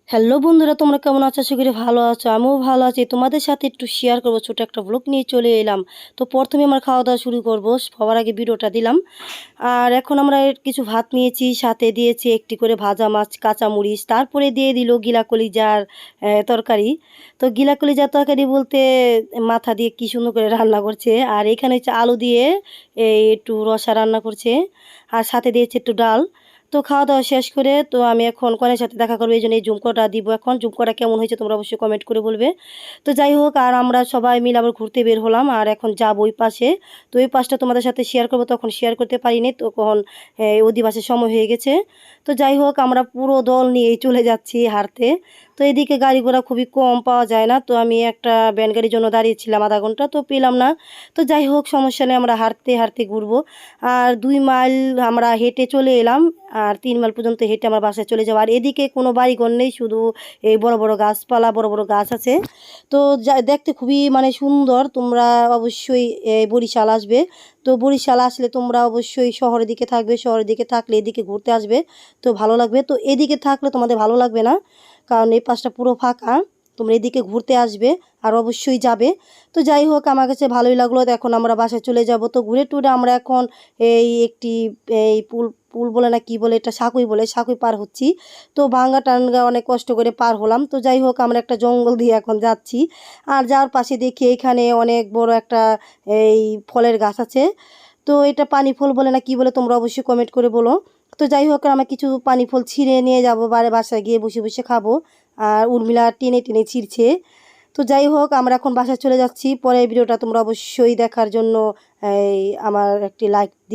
Hello বন্ধুরা, তোমরা কেমন আছো? আশা করি ভালো আছো। আমিও ভালো আছি। তোমাদের সাথে একটু শেয়ার করবো, ছোট একটা ব্লগ নিয়ে চলে এলাম। তো প্রথমে আমার খাওয়া দাওয়া শুরু করবো, সবার আগে ভিডিওটা দিলাম। আর এখন আমরা এর কিছু ভাত নিয়েছি, সাথে দিয়েছি একটি করে ভাজা মাছ, কাঁচা মরিচ, তারপরে দিয়ে দিল গিলা কলিজার তরকারি। তো গিলা কলিজার তরকারি বলতে মাথা দিয়ে কি সুন্দর করে রান্না করছে। আর এখানে হচ্ছে আলু দিয়ে একটু রসা রান্না করছে, আর সাথে দিয়েছে একটু ডাল। তো খাওয়া দাওয়া শেষ করে তো আমি এখন কনের সাথে দেখা করবো, এই জন্য এই ঝুমকোটা দিব। এখন ঝুমকোটা কেমন হয়েছে তোমরা অবশ্যই কমেন্ট করে বলবে। তো যাই হোক, আর আমরা সবাই মিলে আবার ঘুরতে বের হলাম, আর এখন যাবো ওই পাশে। তো ওই পাশটা তোমাদের সাথে শেয়ার করবো, তখন শেয়ার করতে পারিনি, তখন অধিবাসের সময় হয়ে গেছে। তো যাই হোক, আমরা পুরো দল নিয়েই চলে যাচ্ছি হাঁটতে। তো এদিকে গাড়ি ঘোড়া খুবই কম পাওয়া যায় না, তো আমি একটা ভ্যান গাড়ির জন্য দাঁড়িয়েছিলাম আধা ঘন্টা, তো পেলাম না। তো যাই হোক, সমস্যা নেই, আমরা হাঁটতে হাঁটতে ঘুরবো। আর 2 মাইল আমরা হেঁটে চলে এলাম, আর 3 মাইল পর্যন্ত হেঁটে আমার বাসায় চলে যাবো। আর এদিকে কোনো বাড়িঘর নেই, শুধু এই বড় বড় গাছপালা, বড় বড় গাছ আছে। তো দেখতে খুবই মানে সুন্দর। তোমরা অবশ্যই বরিশাল আসবে। তো বরিশাল আসলে তোমরা অবশ্যই শহরের দিকে থাকবে, শহরের দিকে থাকলে এদিকে ঘুরতে আসবে, তো ভালো লাগবে। তো এদিকে থাকলে তোমাদের ভালো লাগবে না, কারণ এই পাশটা পুরো ফাঁকা। তোমরা এদিকে ঘুরতে আসবে আর অবশ্যই যাবে। তো যাই হোক, আমার কাছে ভালোই লাগলো। তো এখন আমরা বাসায় চলে যাব। তো ঘুরে টুরে আমরা এখন এই একটি এই পুল পুল বলে না কি বলে, এটা সাঁকুই বলে, সাঁকুই পার হচ্ছি। তো ভাঙ্গা টাঙ্গা অনেক কষ্ট করে পার হলাম। তো যাই হোক, আমরা একটা জঙ্গল দিয়ে এখন যাচ্ছি। আর যাওয়ার পাশে দেখি এখানে অনেক বড় একটা এই ফলের গাছ আছে। তো এটা পানি ফল বলে না কি বলে, তোমরা অবশ্যই কমেন্ট করে বলো। তো যাই হোক, আমরা কিছু পানি ফল ছিঁড়ে নিয়ে যাবো, বাসায় গিয়ে বসে বসে খাবো। আর উর্মিলা টেনে টেনে ছিঁড়ছে। তো যাই হোক, আমরা এখন বাসায় চলে যাচ্ছি। পরের ভিডিওটা তোমরা অবশ্যই দেখার জন্য এই আমার একটি লাইক দিয়ে